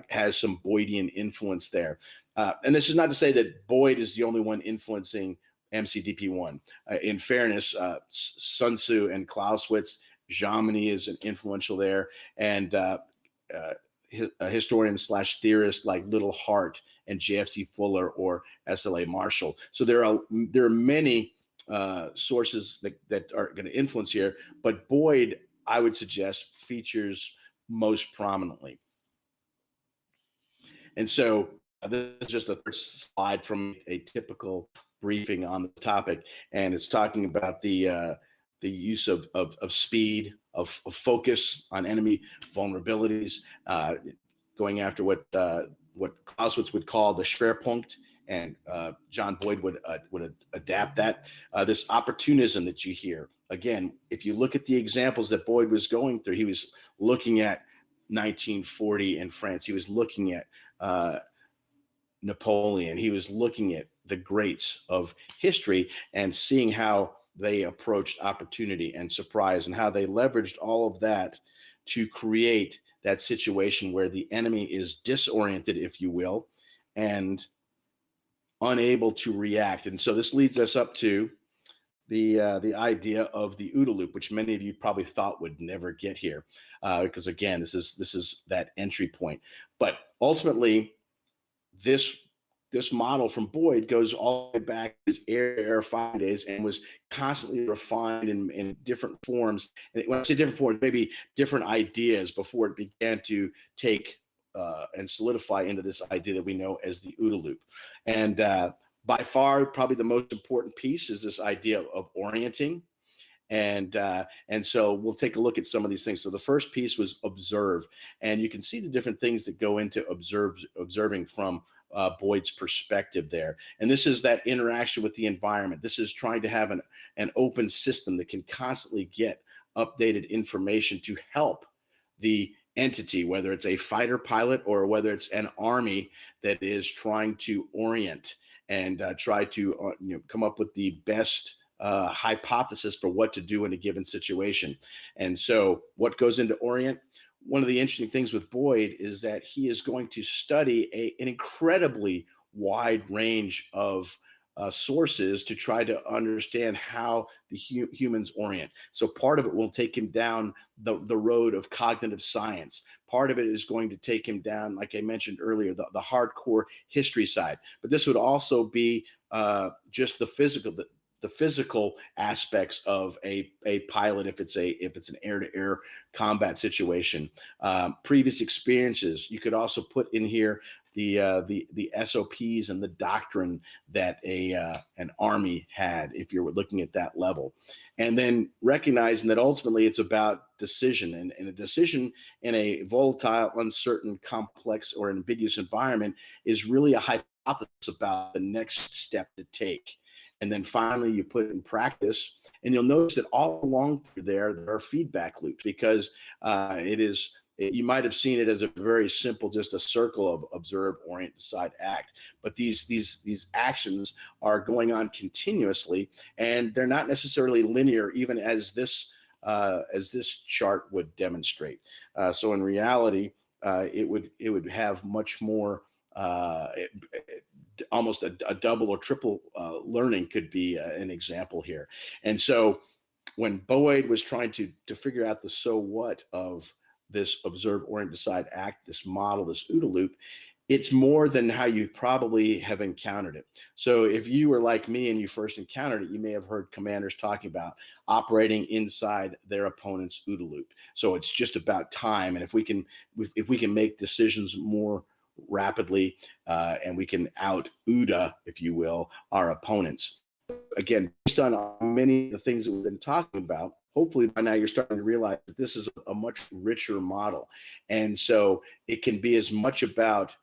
has some Boydian influence there. And this is not to say that Boyd is the only one influencing MCDP1. In fairness, Sun Tzu and Clausewitz, Jomini is an influential there, and a historian / theorist like Little Hart and JFC Fuller or SLA Marshall. So there are many sources that are going to influence here, but Boyd, I would suggest, features most prominently. And so this is just a slide from a typical briefing on the topic, and it's talking about the use of speed, of focus on enemy vulnerabilities, going after what Clausewitz would call the Schwerpunkt, and John Boyd would adapt that. This opportunism that you hear, again, if you look at the examples that Boyd was going through, he was looking at 1940 in France. He was looking at Napoleon. He was looking at the greats of history and seeing how they approached opportunity and surprise, and how they leveraged all of that to create that situation where the enemy is disoriented, if you will, and unable to react. And so this leads us up to the idea of the OODA Loop, which many of you probably thought would never get here, because again, this is that entry point. But ultimately, this model from Boyd goes all the way back to his air fighting days and was constantly refined in different forms. And when I say different forms, maybe different ideas before it began to take and solidify into this idea that we know as the OODA Loop. And by far, probably the most important piece is this idea of orienting. And so we'll take a look at some of these things. So the first piece was observe, and you can see the different things that go into observing from Boyd's perspective there. And this is that interaction with the environment. This is trying to have an open system that can constantly get updated information to help the entity, whether it's a fighter pilot or whether it's an army that is trying to orient and try to come up with the best hypothesis for what to do in a given situation. And so what goes into orient? One of the interesting things with Boyd is that he is going to study an incredibly wide range of sources to try to understand how the humans orient. So part of it will take him down the road of cognitive science. Part of it is going to take him down, like I mentioned earlier, the hardcore history side. But this would also be just the physical aspects of a pilot if it's an air-to-air combat situation. Previous experiences. You could also put in here the SOPs and the doctrine that an army had if you're looking at that level. And then recognizing that ultimately it's about decision, and a decision in a volatile, uncertain, complex, or ambiguous environment is really a hypothesis about the next step to take. And then finally, you put it in practice, and you'll notice that all along there are feedback loops, because you might have seen it as a very simple, just a circle of observe, orient, decide, act. But these actions are going on continuously, and they're not necessarily linear, even as this chart would demonstrate. So in reality, it would have much more. Almost a double or triple learning could be an example here. And so when Boyd was trying to figure out the so what of this observe, orient, decide, act, this model, this OODA loop, it's more than how you probably have encountered it. So if you were like me and you first encountered it, you may have heard commanders talking about operating inside their opponent's OODA loop. So it's just about time. And if we can make decisions more rapidly, and we can out OODA, if you will, our opponents. Again, based on many of the things that we've been talking about, hopefully by now you're starting to realize that this is a much richer model. And so it can be as much about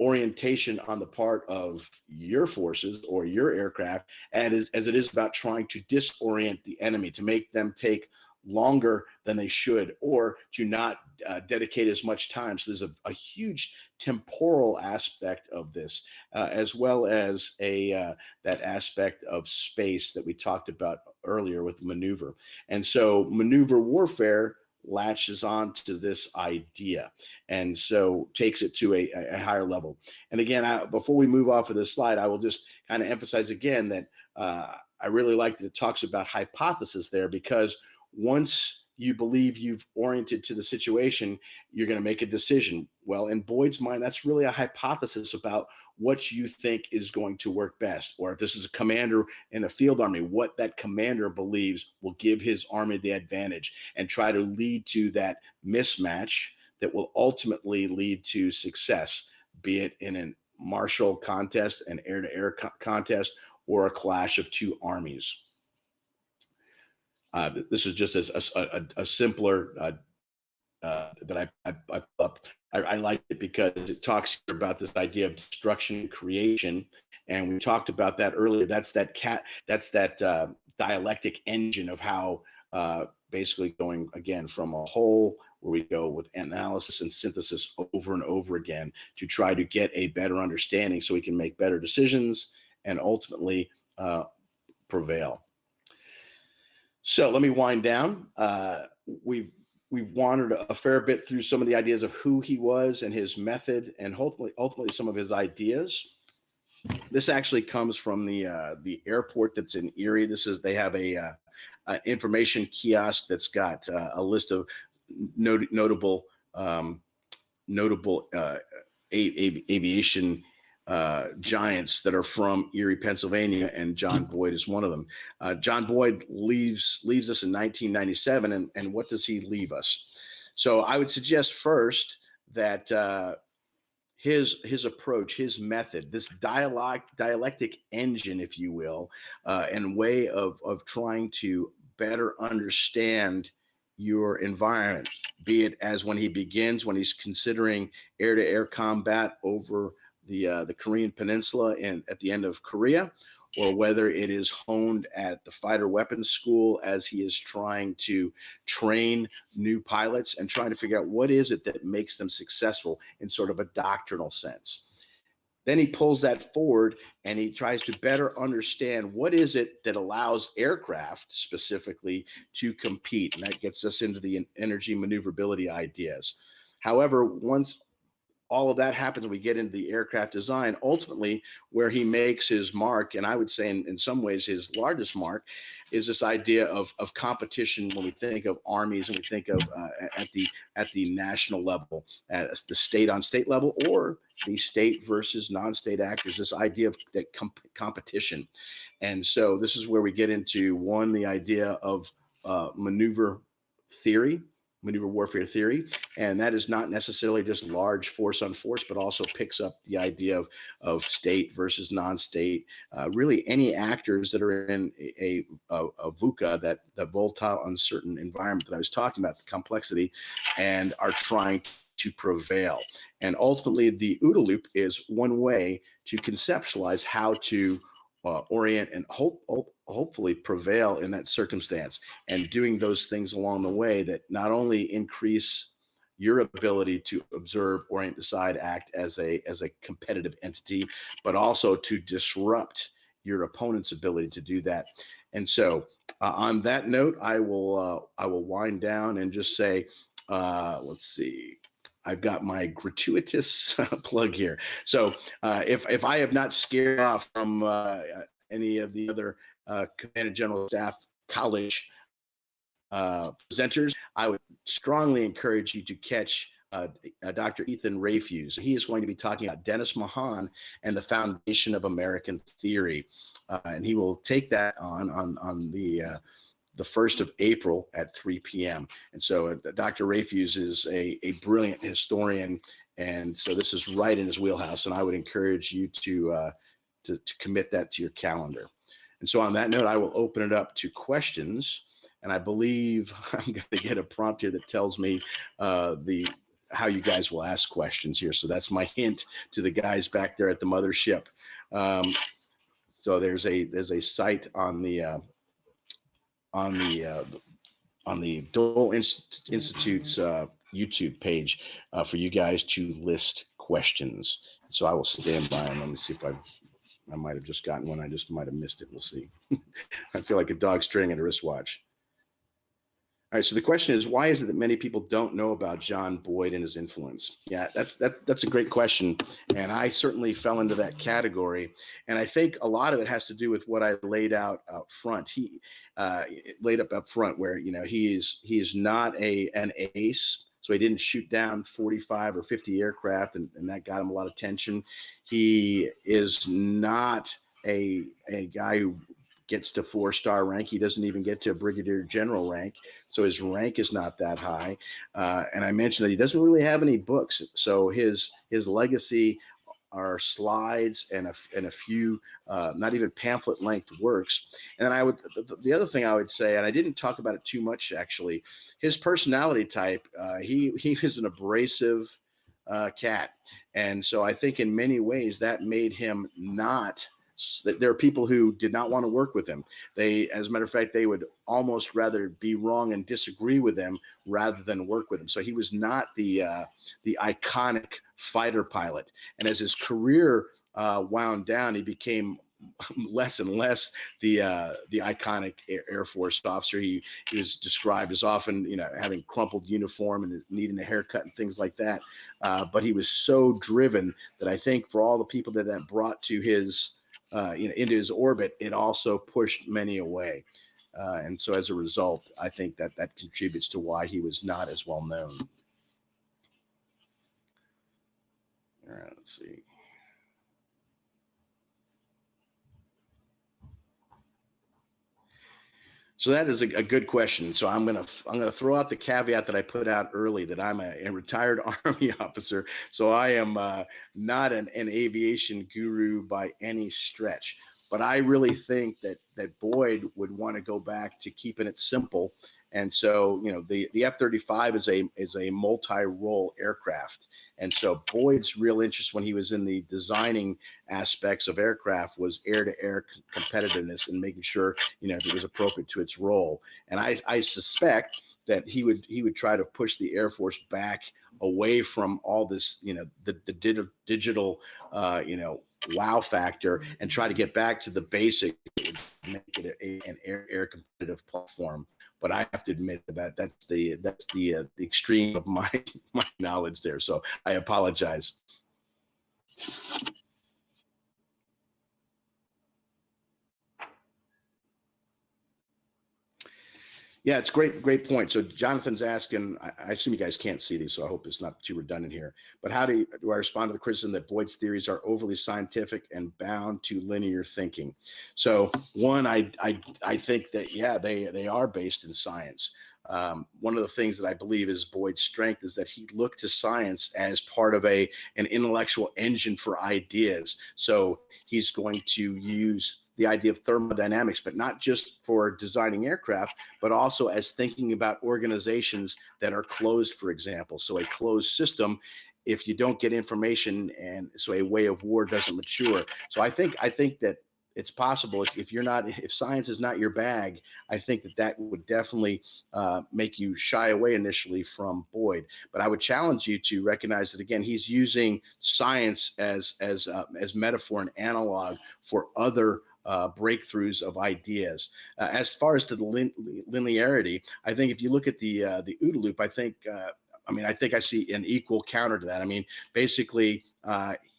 orientation on the part of your forces or your aircraft as it is about trying to disorient the enemy, to make them take longer than they should, or to not dedicate as much time. So there's a huge temporal aspect of this, as well as that aspect of space that we talked about earlier with maneuver. And so maneuver warfare latches on to this idea, and so takes it to a higher level. And again, before we move off of this slide, I will just kind of emphasize again that I really like that it talks about hypothesis there, because once you believe you've oriented to the situation, you're going to make a decision. Well, in Boyd's mind, that's really a hypothesis about what you think is going to work best. Or if this is a commander in a field army, what that commander believes will give his army the advantage, and try to lead to that mismatch that will ultimately lead to success, be it in a martial contest, an air-to-air contest, or a clash of two armies. This is just a simpler that I put up. I like it because it talks about this idea of destruction and creation, and we talked about that earlier. That's that dialectic engine of how basically going again from a whole, where we go with analysis and synthesis over and over again to try to get a better understanding, so we can make better decisions and ultimately prevail. So let me wind down. We've wandered a fair bit through some of the ideas of who he was and his method, and ultimately some of his ideas. This actually comes from the airport that's in Erie. They have a information kiosk that's got a list of notable aviation giants that are from Erie, Pennsylvania, and John Boyd is one of them. John Boyd leaves us in 1997, and what does he leave us? So I would suggest first that his approach, his method, this dialectic engine, if you will, and way of trying to better understand your environment, be it as when when he's considering air-to-air combat over the Korean Peninsula and at the end of Korea, or whether it is honed at the fighter weapons school as he is trying to train new pilots and trying to figure out what is it that makes them successful in sort of a doctrinal sense. Then he pulls that forward and he tries to better understand what is it that allows aircraft specifically to compete. And that gets us into the energy maneuverability ideas. However, once all of that happens, we get into the aircraft design, ultimately where he makes his mark, and I would say in some ways his largest mark, is this idea of competition when we think of armies and we think of at the national level, at the state on state level, or the state versus non-state actors, this idea of that competition. And so this is where we get into the idea of maneuver warfare theory, and that is not necessarily just large force on force, but also picks up the idea of state versus non-state, really any actors that are in a VUCA, that volatile, uncertain environment that I was talking about, the complexity, and are trying to prevail. And ultimately, the OODA Loop is one way to conceptualize how to orient and hopefully prevail in that circumstance, and doing those things along the way that not only increase your ability to observe, orient, decide, act as a competitive entity, but also to disrupt your opponent's ability to do that. And so on that note, I will wind down and just say, let's see. I've got my gratuitous plug here. So if I have not scared off from any of the other Command and General Staff College presenters, I would strongly encourage you to catch Dr. Ethan Rafuse. He is going to be talking about Dennis Mahan and the foundation of American theory. And he will take that on the 1st of April at 3 p.m. And so Dr. Rafuse is a brilliant historian. And so this is right in his wheelhouse. And I would encourage you to commit that to your calendar. And so on that note, I will open it up to questions. And I believe I'm going to get a prompt here that tells me how you guys will ask questions here. So that's my hint to the guys back there at the mothership. So there's a site on the Dole Institute's YouTube page for you guys to list questions. So I will stand by and let me see if I might have just gotten one. I just might have missed it. We'll see. I feel like a dog staring at a wristwatch. All right, so the question is, why is it that many people don't know about John Boyd and his influence? Yeah, that's a great question, and I certainly fell into that category. And I think a lot of it has to do with what I laid out front. He laid up front, where he is not an ace, so he didn't shoot down 45 or 50 aircraft, and that got him a lot of attention. He is not a guy who gets to 4-star rank. He doesn't even get to a brigadier general rank. So his rank is not that high. And I mentioned that he doesn't really have any books. So his legacy are slides and a few not even pamphlet length works. And then the other thing I would say, and I didn't talk about it too much actually, his personality type, he is an abrasive cat. And so I think in many ways that made him not. There are people who did not want to work with him. As a matter of fact, they would almost rather be wrong and disagree with him rather than work with him. So he was not the iconic fighter pilot. And as his career wound down, he became less and less the iconic Air Force officer. He was described as often, having crumpled uniform and needing a haircut and things like that. But he was so driven that I think for all the people that brought to his into his orbit, it also pushed many away. And so as a result, I think that contributes to why he was not as well known. All right, let's see. So that is a good question. So I'm gonna throw out the caveat that I put out early that I'm a retired Army officer. So I am not an aviation guru by any stretch. But I really think that Boyd would want to go back to keeping it simple. And so, the F-35 is a multi-role aircraft. And so Boyd's real interest when he was in the designing aspects of aircraft was air-to-air competitiveness and making sure, if it was appropriate to its role. And I suspect that he would try to push the Air Force back away from all this, the digital, wow factor, and try to get back to the basic, make it an air competitive platform. But I have to admit that's the extreme of my knowledge there. So I apologize. Yeah, it's great point. So Jonathan's asking, I assume you guys can't see these, so I hope it's not too redundant here. But how do I respond to the criticism that Boyd's theories are overly scientific and bound to linear thinking? So one, I think that, yeah, they are based in science. One of the things that I believe is Boyd's strength is that he looked to science as part of an intellectual engine for ideas. So he's going to use the idea of thermodynamics, but not just for designing aircraft, but also as thinking about organizations that are closed, for example. So a closed system, if you don't get information, and so a way of war doesn't mature. So I think that it's possible if science is not your bag, I think that would definitely make you shy away initially from Boyd. But I would challenge you to recognize that, again, he's using science as metaphor and analog for other breakthroughs of ideas. As far as to the linearity, I think if you look at the OODA Loop, I think I see an equal counter to that. I mean, basically,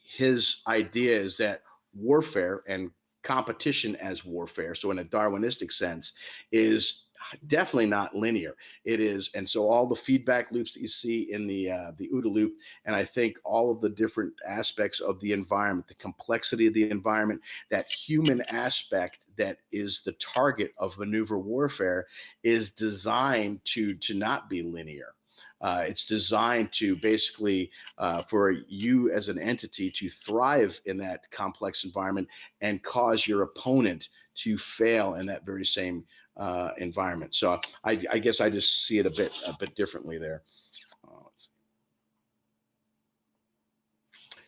his idea is that warfare and competition as warfare, so in a Darwinistic sense, is definitely not linear. It is, and so all the feedback loops that you see in the OODA Loop, and I think all of the different aspects of the environment, the complexity of the environment, that human aspect that is the target of maneuver warfare, is designed to not be linear. It's designed to basically for you as an entity to thrive in that complex environment and cause your opponent to fail in that very same environment. So I guess I just see it a bit differently there. Let's see.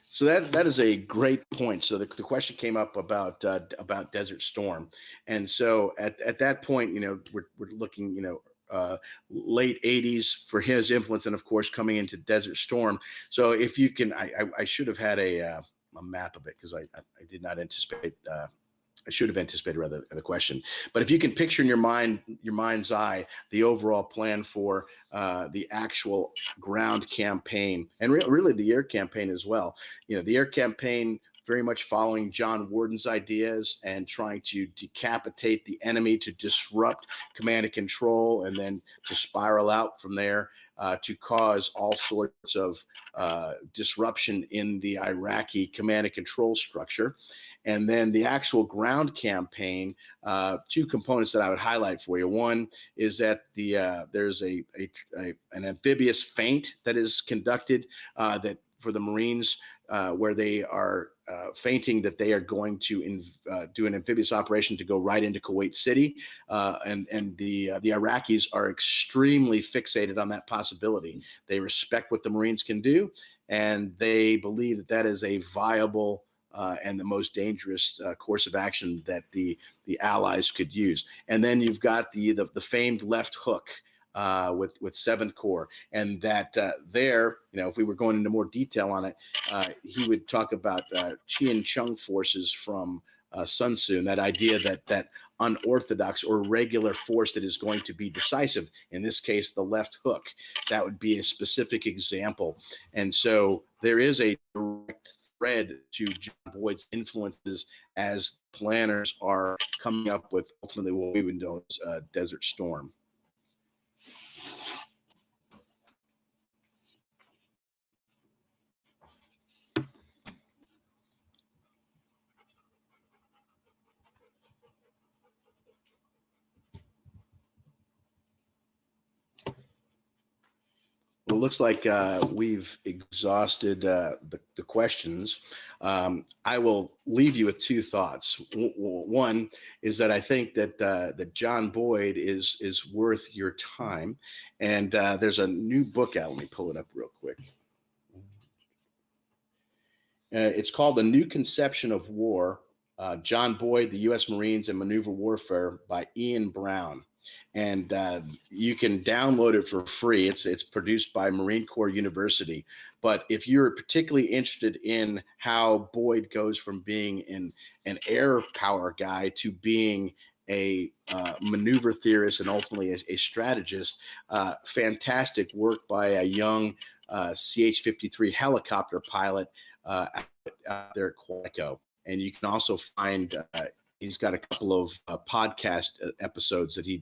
So that is a great point. So the question came up about Desert Storm, and so at that point, we're looking, late 80s for his influence, and of course coming into Desert Storm. So if you can, I should have had a map of it, because I did not anticipate. I should have anticipated rather the question. But if you can picture in your mind's eye the overall plan for the actual ground campaign, and really the air campaign as well. The air campaign very much following John Worden's ideas and trying to decapitate the enemy, to disrupt command and control, and then to spiral out from there to cause all sorts of disruption in the Iraqi command and control structure. And then the actual ground campaign, two components that I would highlight for you. One is that there's an amphibious feint that is conducted that for the Marines, where they are feinting that they are going to do an amphibious operation to go right into Kuwait City, and the Iraqis are extremely fixated on that possibility. They respect what the Marines can do, and they believe that is a viable and the most dangerous course of action that the Allies could use. And then you've got the famed left hook with 7th Corps, and that there, if we were going into more detail on it, he would talk about Qi and Chung forces from Sun Tzu, and that idea that unorthodox or regular force that is going to be decisive, in this case, the left hook, that would be a specific example. And so there is a direct thread to John Boyd's influences as planners are coming up with ultimately what we would know as Desert Storm. it looks like we've exhausted the questions. I will leave you with two thoughts. One is that I think that that John Boyd is worth your time, and there's a new book out. Let me pull it up real quick. It's called A New Conception of War, John Boyd, the U.S. Marines and Maneuver Warfare by Ian Brown. And you can download it for free. It's produced by Marine Corps University. But if you're particularly interested in how Boyd goes from being an air power guy to being a maneuver theorist and ultimately a strategist, fantastic work by a young CH-53 helicopter pilot out there at Quantico. And you can also find he's got a couple of podcast episodes that he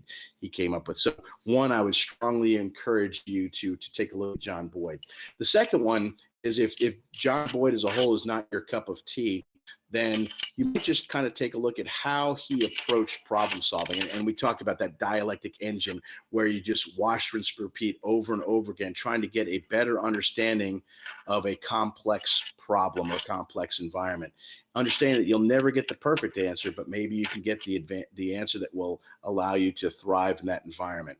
came up with. So one, I would strongly encourage you to take a look at John Boyd. The second one is if John Boyd as a whole is not your cup of tea, then you might just kind of take a look at how he approached problem solving. And we talked about that dialectic engine where you just wash, rinse, repeat over and over again, trying to get a better understanding of a complex problem or complex environment. Understanding that you'll never get the perfect answer, but maybe you can get the answer that will allow you to thrive in that environment.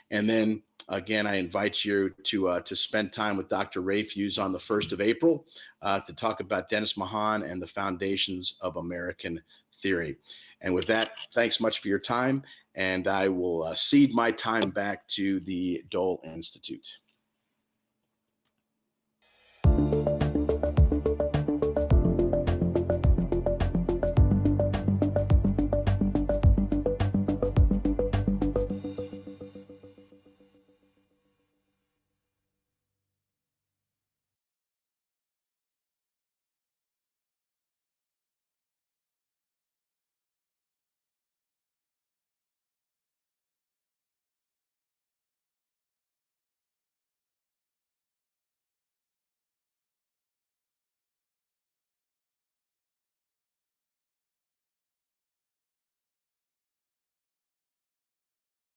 And then again, I invite you to spend time with Dr. Ray Fuse on the 1st of April to talk about Dennis Mahan and the foundations of American theory. And with that, thanks much for your time, and I will cede my time back to the Dole Institute.